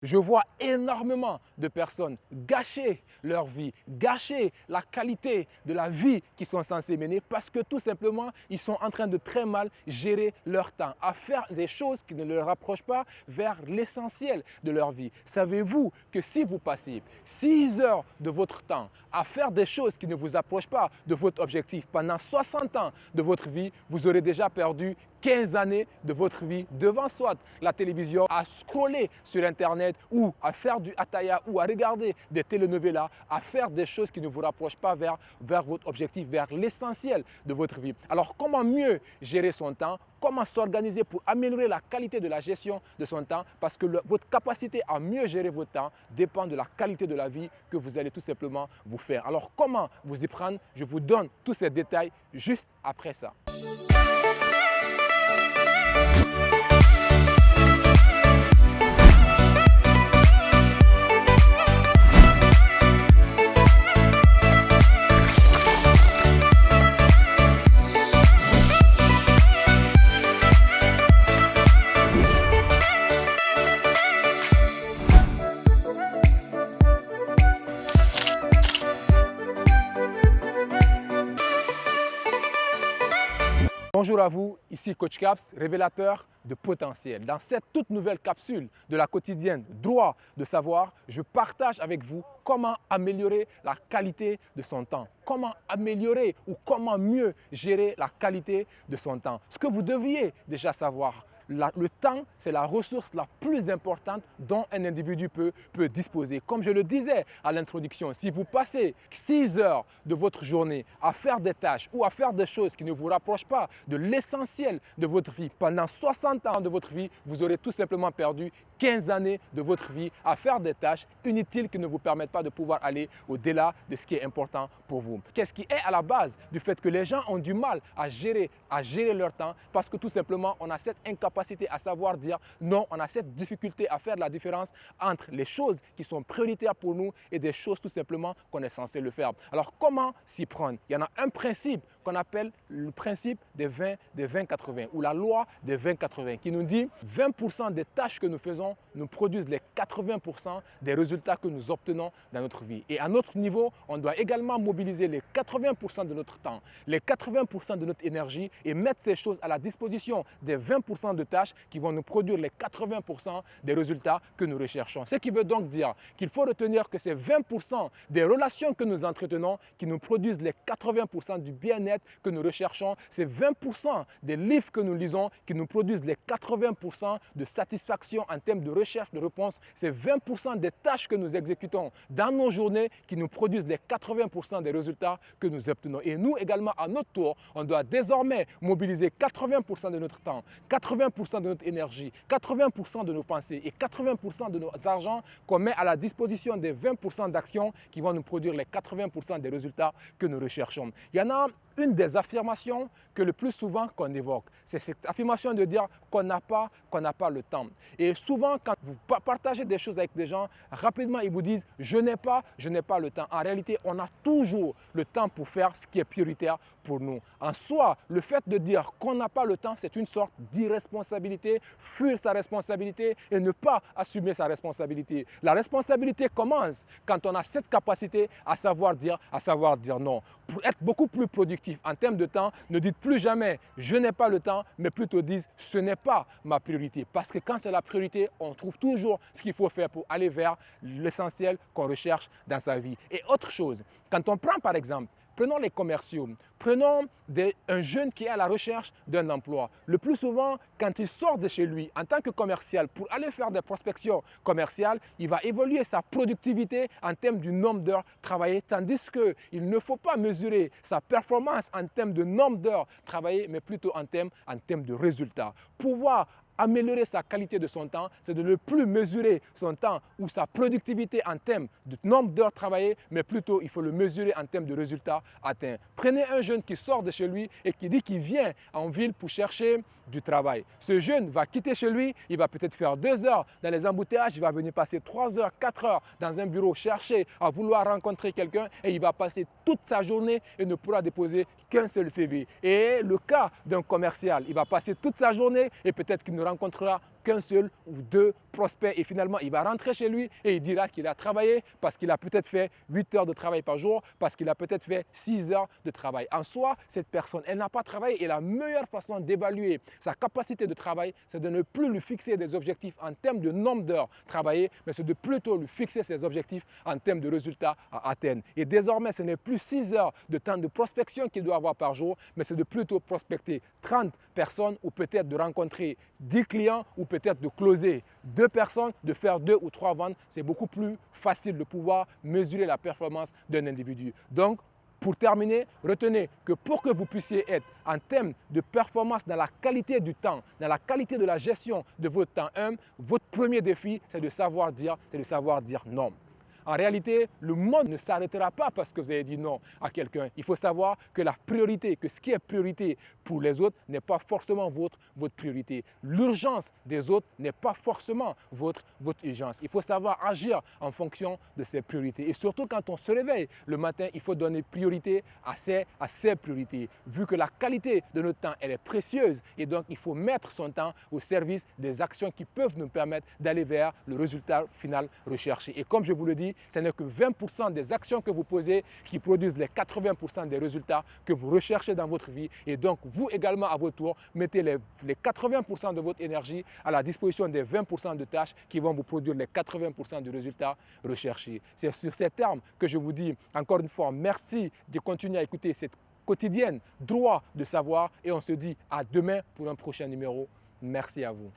Je vois énormément de personnes gâcher leur vie, gâcher la qualité de la vie qu'ils sont censés mener parce que tout simplement, ils sont en train de très mal gérer leur temps, à faire des choses qui ne leur rapprochent pas vers l'essentiel de leur vie. Savez-vous que si vous passez 6 heures de votre temps à faire des choses qui ne vous approchent pas de votre objectif pendant 60 ans de votre vie, vous aurez déjà perdu 15 années de votre vie devant soit la télévision, à scroller sur Internet ou à faire du hataya ou à regarder des telenovelas, à faire des choses qui ne vous rapprochent pas vers votre objectif, vers l'essentiel de votre vie. Alors comment mieux gérer son temps? Comment s'organiser pour améliorer la qualité de la gestion de son temps? Parce que votre capacité à mieux gérer votre temps dépend de la qualité de la vie que vous allez tout simplement vous faire. Alors comment vous y prendre? Je vous donne tous ces détails juste après ça. Bonjour à vous, ici Coach Caps, révélateur de potentiel. Dans cette toute nouvelle capsule de la quotidienne Droit de savoir, je partage avec vous comment améliorer la qualité de son temps. Comment améliorer ou comment mieux gérer la qualité de son temps. Ce que vous deviez déjà savoir. Le temps, c'est la ressource la plus importante dont un individu peut disposer. Comme je le disais à l'introduction, si vous passez 6 heures de votre journée à faire des tâches ou à faire des choses qui ne vous rapprochent pas de l'essentiel de votre vie, pendant 60 ans de votre vie, vous aurez tout simplement perdu 15 années de votre vie à faire des tâches inutiles qui ne vous permettent pas de pouvoir aller au-delà de ce qui est important pour vous. Qu'est-ce qui est à la base du fait que les gens ont du mal à gérer leur temps? Parce que tout simplement, on a cette incapacité à savoir dire non, on a cette difficulté à faire la différence entre les choses qui sont prioritaires pour nous et des choses tout simplement qu'on est censé le faire. Alors comment s'y prendre? Il y en a un principe qu'on appelle le principe des 20-80 ou la loi des 20-80 qui nous dit 20% des tâches que nous faisons nous produisent les 80% des résultats que nous obtenons dans notre vie. Et à notre niveau, on doit également mobiliser les 80% de notre temps, les 80% de notre énergie et mettre ces choses à la disposition des 20% de tâches qui vont nous produire les 80% des résultats que nous recherchons. Ce qui veut donc dire qu'il faut retenir que ces 20% des relations que nous entretenons qui nous produisent les 80% du bien-être que nous recherchons, ces 20% des livres que nous lisons qui nous produisent les 80% de satisfaction en termes de recherche de réponses, ces 20% des tâches que nous exécutons dans nos journées qui nous produisent les 80% des résultats que nous obtenons. Et nous également, à notre tour, on doit désormais mobiliser 80% de notre temps, 80% de notre énergie, 80% de nos pensées et 80% de nos argents qu'on met à la disposition des 20% d'actions qui vont nous produire les 80% des résultats que nous recherchons. Il y en a une des affirmations que le plus souvent qu'on évoque, c'est cette affirmation de dire qu'on n'a pas le temps. Et souvent, quand vous partagez des choses avec des gens, rapidement, ils vous disent « je n'ai pas le temps ». En réalité, on a toujours le temps pour faire ce qui est prioritaire pour nous. En soi, le fait de dire qu'on n'a pas le temps, c'est une sorte d'irresponsabilité, fuir sa responsabilité et ne pas assumer sa responsabilité. La responsabilité commence quand on a cette capacité à savoir dire non. Pour être beaucoup plus productif en termes de temps, ne dites plus jamais « je n'ai pas le temps », mais plutôt dites « ce n'est pas ma priorité ». Parce que quand c'est la priorité, on trouve toujours ce qu'il faut faire pour aller vers l'essentiel qu'on recherche dans sa vie. Et autre chose, quand on prend par exemple, prenons les commerciaux, prenons un jeune qui est à la recherche d'un emploi. Le plus souvent, quand il sort de chez lui en tant que commercial pour aller faire des prospections commerciales, il va évoluer sa productivité en termes du nombre d'heures travaillées, tandis qu'il ne faut pas mesurer sa performance en termes de nombre d'heures travaillées, mais plutôt en termes de résultats. Pouvoir améliorer sa qualité de son temps, c'est de ne plus mesurer son temps ou sa productivité en termes de nombre d'heures travaillées, mais plutôt il faut le mesurer en termes de résultats atteints. Prenez un jeune qui sort de chez lui et qui dit qu'il vient en ville pour chercher du travail. Ce jeune va quitter chez lui, il va peut-être faire 2 heures dans les embouteillages, il va venir passer 3 heures, 4 heures dans un bureau, chercher à vouloir rencontrer quelqu'un et il va passer toute sa journée et ne pourra déposer qu'un seul CV. Et le cas d'un commercial, il va passer toute sa journée et peut-être qu'il ne rencontrera qu'un seul ou deux prospects. Et finalement, il va rentrer chez lui et il dira qu'il a travaillé parce qu'il a peut-être fait 8 heures de travail par jour, parce qu'il a peut-être fait 6 heures de travail. En soi, cette personne, elle n'a pas travaillé et la meilleure façon d'évaluer sa capacité de travail, c'est de ne plus lui fixer des objectifs en termes de nombre d'heures travaillées, mais c'est de plutôt lui fixer ses objectifs en termes de résultats à atteindre. Et désormais, ce n'est plus 6 heures de temps de prospection qu'il doit avoir par jour, mais c'est de plutôt prospecter 30 personnes ou peut-être de rencontrer 10 clients ou peut-être de closer 2 personnes, de faire 2 ou 3 ventes. C'est beaucoup plus facile de pouvoir mesurer la performance d'un individu. Donc, pour terminer, retenez que pour que vous puissiez être en termes de performance dans la qualité du temps, dans la qualité de la gestion de votre temps, votre premier défi, c'est de savoir dire non. En réalité, le monde ne s'arrêtera pas parce que vous avez dit non à quelqu'un. Il faut savoir que la priorité, que ce qui est priorité pour les autres n'est pas forcément votre priorité. L'urgence des autres n'est pas forcément votre urgence. Il faut savoir agir en fonction de ses priorités. Et surtout quand on se réveille le matin, il faut donner priorité à ses priorités. Vu que la qualité de notre temps, elle est précieuse et donc il faut mettre son temps au service des actions qui peuvent nous permettre d'aller vers le résultat final recherché. Et comme je vous le dis, ce n'est que 20% des actions que vous posez qui produisent les 80% des résultats que vous recherchez dans votre vie. Et donc, vous également, à votre tour, mettez les 80% de votre énergie à la disposition des 20% de tâches qui vont vous produire les 80% de résultats recherchés. C'est sur ces termes que je vous dis encore une fois, merci de continuer à écouter cette quotidienne droit de savoir et on se dit à demain pour un prochain numéro. Merci à vous.